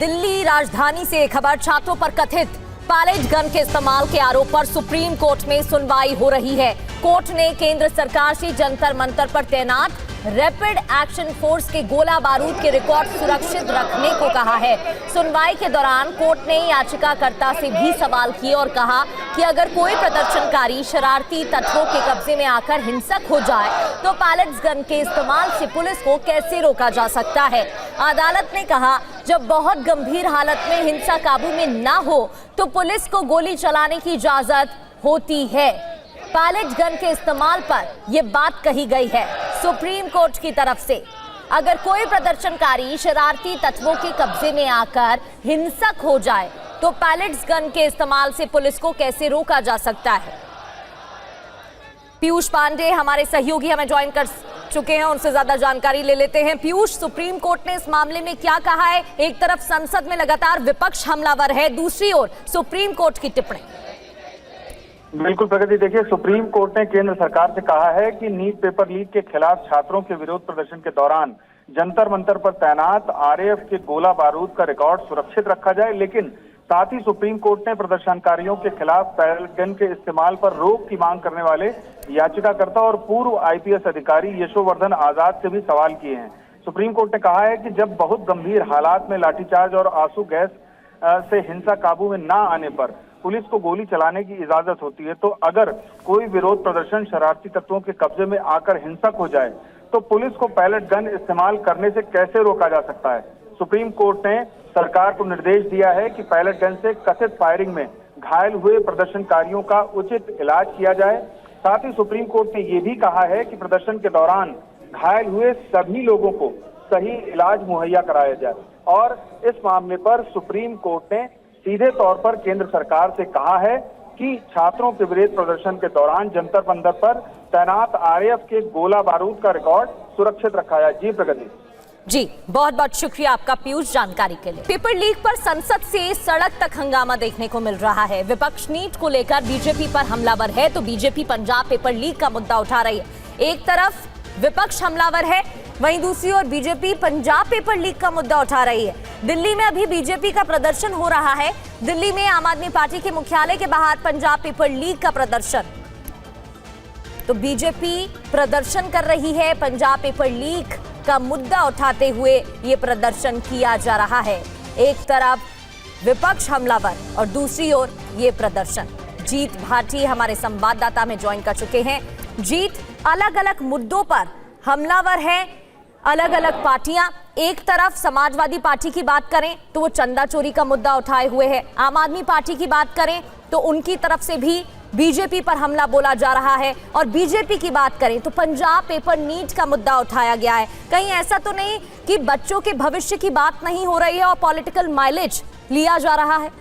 दिल्ली राजधानी से खबर, छात्रों पर कथित पैलेट गन के इस्तेमाल के आरोप पर सुप्रीम कोर्ट में सुनवाई हो रही है। कोर्ट ने केंद्र सरकार से जंतर मंतर पर तैनात रैपिड एक्शन फोर्स के गोला बारूद के रिकॉर्ड सुरक्षित रखने को कहा है। सुनवाई के दौरान कोर्ट ने याचिकाकर्ता से भी सवाल किए और कहा कि अगर कोई प्रदर्शनकारी शरारती तत्वों के कब्जे में आकर हिंसक हो जाए तो पैलेट्स गन के इस्तेमाल से पुलिस को कैसे रोका जा सकता है। अदालत ने कहा, जब बहुत गंभीर हालत में हिंसा काबू में ना हो तो पुलिस को गोली चलाने की इजाजत होती है। पैलेट गन के इस्तेमाल पर यह बात कही गई है सुप्रीम कोर्ट की तरफ से। अगर कोई प्रदर्शनकारी शरारती तत्वों के कब्जे में आकर हिंसक हो जाए तो पैलेट्स गन के इस्तेमाल से पुलिस को कैसे रोका जा सकता है। पीयूष पांडे हमारे सहयोगी हमें ज्वाइन कर चुके हैं, उनसे ज्यादा जानकारी ले लेते हैं। पीयूष, सुप्रीम कोर्ट ने इस मामले में क्या कहा है? एक तरफ संसद में लगातार विपक्ष हमलावर है, दूसरी ओर सुप्रीम कोर्ट की टिप्पणी। बिल्कुल प्रगति, देखिए सुप्रीम कोर्ट ने केंद्र सरकार से कहा है कि नीट पेपर लीक के खिलाफ छात्रों के विरोध प्रदर्शन के दौरान जंतर मंतर पर तैनात आरएएफ के गोला बारूद का रिकॉर्ड सुरक्षित रखा जाए, लेकिन साथ ही सुप्रीम कोर्ट ने प्रदर्शनकारियों के खिलाफ पैलेट गन के इस्तेमाल पर रोक की मांग करने वाले याचिकाकर्ता और पूर्व आईपीएस अधिकारी यशोवर्धन आजाद से भी सवाल किए हैं। सुप्रीम कोर्ट ने कहा है कि जब बहुत गंभीर हालात में लाठीचार्ज और आंसू गैस से हिंसा काबू में न आने पर पुलिस को गोली चलाने की इजाजत होती है, तो अगर कोई विरोध प्रदर्शन शरारती तत्वों के कब्जे में आकर हिंसक हो जाए तो पुलिस को पैलेट गन इस्तेमाल करने से कैसे रोका जा सकता है। सुप्रीम कोर्ट ने सरकार को निर्देश दिया है कि पैलेट गन से कथित फायरिंग में घायल हुए प्रदर्शनकारियों का उचित इलाज किया जाए। साथ ही सुप्रीम कोर्ट ने यह भी कहा है कि प्रदर्शन के दौरान घायल हुए सभी लोगों को सही इलाज मुहैया कराया जाए। और इस मामले पर सुप्रीम कोर्ट ने सीधे तौर पर केंद्र सरकार से कहा है कि छात्रों के विरोध प्रदर्शन के दौरान जंतर मंतर पर तैनात आरएएफ के गोला बारूद का रिकॉर्ड सुरक्षित रखा जाए। जी प्रगति। जी, बहुत बहुत शुक्रिया आपका पीयूष, जानकारी के लिए। पेपर लीक पर संसद से सड़क तक हंगामा देखने को मिल रहा है। विपक्ष नीट को लेकर बीजेपी पर हमलावर है तो बीजेपी पंजाब पेपर लीक का मुद्दा उठा रही है। एक तरफ विपक्ष हमलावर है, वहीं दूसरी ओर बीजेपी पंजाब पेपर लीक का मुद्दा उठा रही है। दिल्ली में अभी बीजेपी का प्रदर्शन हो रहा है। दिल्ली में आम आदमी पार्टी के मुख्यालय के बाहर पंजाब पेपर लीक का प्रदर्शन, तो बीजेपी प्रदर्शन कर रही है। पंजाब पेपर लीक का मुद्दा उठाते हुए ये प्रदर्शन किया जा रहा है। एक तरफ विपक्ष हमलावर और दूसरी ओर ये प्रदर्शन। जीत भाटी हमारे संवाददाता में ज्वाइन कर चुके हैं। जीत, अलग अलग मुद्दों पर हमलावर है अलग अलग पार्टियां। एक तरफ समाजवादी पार्टी की बात करें तो वो चंदा चोरी का मुद्दा उठाए हुए है। आम आदमी पार्टी की बात करें तो उनकी तरफ से भी बीजेपी पर हमला बोला जा रहा है। और बीजेपी की बात करें तो पंजाब पेपर नीट का मुद्दा उठाया गया है। कहीं ऐसा तो नहीं कि बच्चों के भविष्य की बात नहीं हो रही है और पॉलिटिकल माइलेज लिया जा रहा है?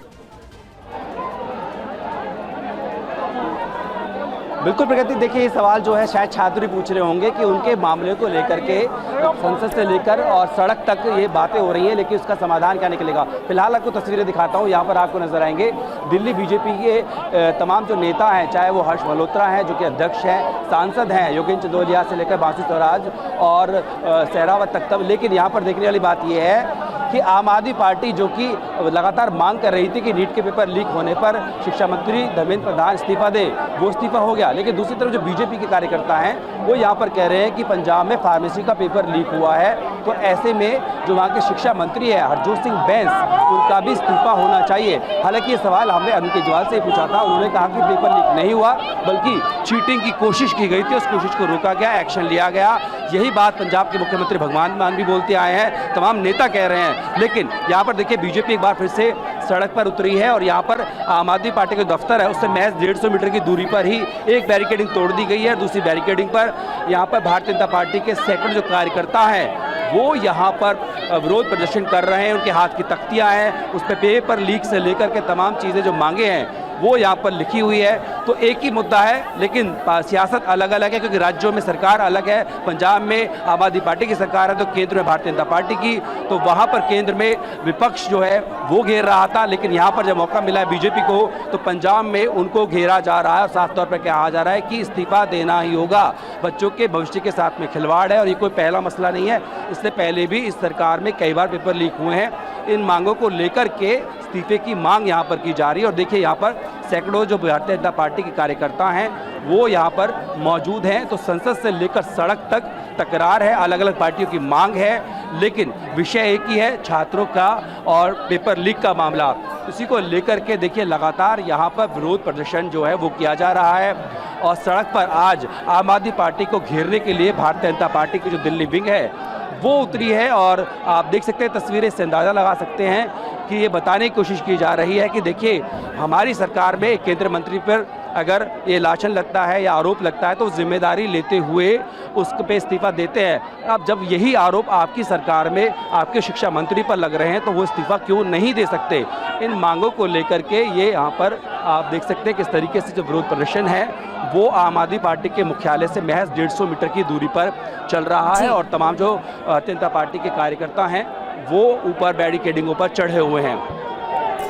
बिल्कुल प्रगति, देखिए ये सवाल जो है शायद छात्र ही पूछ रहे होंगे कि उनके मामले को लेकर के संसद से लेकर और सड़क तक ये बातें हो रही हैं, लेकिन उसका समाधान क्या निकलेगा। फिलहाल आपको तस्वीरें दिखाता हूँ, यहाँ पर आपको नजर आएंगे दिल्ली बीजेपी के तमाम जो नेता हैं, चाहे वो हर्ष मल्होत्रा हैं जो कि अध्यक्ष हैं, सांसद हैं योगेंद्र चंदोलिया से लेकर बासु स्वराज और सहरावत तक तब। लेकिन यहाँ पर देखने वाली बात यह है कि आम आदमी पार्टी जो कि लगातार मांग कर रही थी कि नीट के पेपर लीक होने पर शिक्षा मंत्री धर्मेंद्र प्रधान इस्तीफा दे, वो इस्तीफा हो गया। लेकिन दूसरी तरफ जो बीजेपी के कार्यकर्ता हैं वो यहाँ पर कह रहे हैं कि पंजाब में फार्मेसी का पेपर लीक हुआ है, तो ऐसे में जो वहाँ के शिक्षा मंत्री है हरजोत सिंह बैंस, उनका भी इस्तीफा होना चाहिए। हालांकि ये सवाल हमने अरुण केजरीवाल से पूछा था, उन्होंने कहा कि पेपर लीक नहीं हुआ बल्कि चीटिंग की कोशिश की गई थी, उस कोशिश को रोका गया, एक्शन लिया गया। यही बात पंजाब के मुख्यमंत्री भगवंत मान भी बोलते आए हैं, तमाम नेता कह रहे हैं। लेकिन यहाँ पर देखिए बीजेपी एक बार फिर से सड़क पर उतरी है और यहाँ पर आम आदमी पार्टी का दफ्तर है उससे महज 150 मीटर की दूरी पर ही एक बैरिकेडिंग तोड़ दी गई है। दूसरी बैरिकेडिंग पर यहाँ पर भारतीय जनता पार्टी के सैकड़ों जो कार्यकर्ता हैं वो यहाँ पर विरोध प्रदर्शन कर रहे हैं। उनके हाथ की तख्तियाँ हैं, उस पर पेपर लीक से लेकर के तमाम चीज़ें जो मांगे हैं वो यहाँ पर लिखी हुई है। तो एक ही मुद्दा है, लेकिन सियासत अलग अलग है क्योंकि राज्यों में सरकार अलग है। पंजाब में आम आदमी पार्टी की सरकार है तो केंद्र में भारतीय जनता पार्टी की, तो वहाँ पर केंद्र में विपक्ष जो है वो घेर रहा था। लेकिन यहाँ पर जब मौका मिला है बीजेपी को तो पंजाब में उनको घेरा जा रहा है और साफ तौर पर कहा जा रहा है कि इस्तीफा देना ही होगा। बच्चों के भविष्य के साथ में खिलवाड़ है और ये कोई पहला मसला नहीं है, इससे पहले भी इस सरकार में कई बार पेपर लीक हुए हैं। इन मांगों को लेकर के इस्तीफे की मांग यहाँ पर की जा रही है। और देखिए यहाँ पर सैकड़ों जो भारतीय जनता पार्टी के कार्यकर्ता हैं वो यहाँ पर मौजूद हैं। तो संसद से लेकर सड़क तक तकरार है, अलग अलग पार्टियों की मांग है, लेकिन विषय एक ही है, छात्रों का और पेपर लीक का मामला। इसी को लेकर के देखिए लगातार यहाँ पर विरोध प्रदर्शन जो है वो किया जा रहा है। और सड़क पर आज आम आदमी पार्टी को घेरने के लिए भारतीय जनता पार्टी की जो दिल्ली विंग है वो उतरी है। और आप देख सकते हैं तस्वीरें से अंदाज़ा लगा सकते हैं कि ये बताने की कोशिश की जा रही है कि देखिए हमारी सरकार में केंद्रीय मंत्री पर अगर ये लांछन लगता है या आरोप लगता है तो जिम्मेदारी लेते हुए उस पे इस्तीफा देते हैं। अब जब यही आरोप आपकी सरकार में आपके शिक्षा मंत्री पर लग रहे हैं तो वो इस्तीफा क्यों नहीं दे सकते। इन मांगों को लेकर के ये यहाँ पर आप देख सकते हैं किस तरीके से जो विरोध प्रदर्शन है वो आम आदमी पार्टी के मुख्यालय से महज 150 मीटर की दूरी पर चल रहा है। और तमाम जो भारतीय जनता पार्टी के कार्यकर्ता हैं वो ऊपर बैरिकेडिंगों पर चढ़े हुए हैं।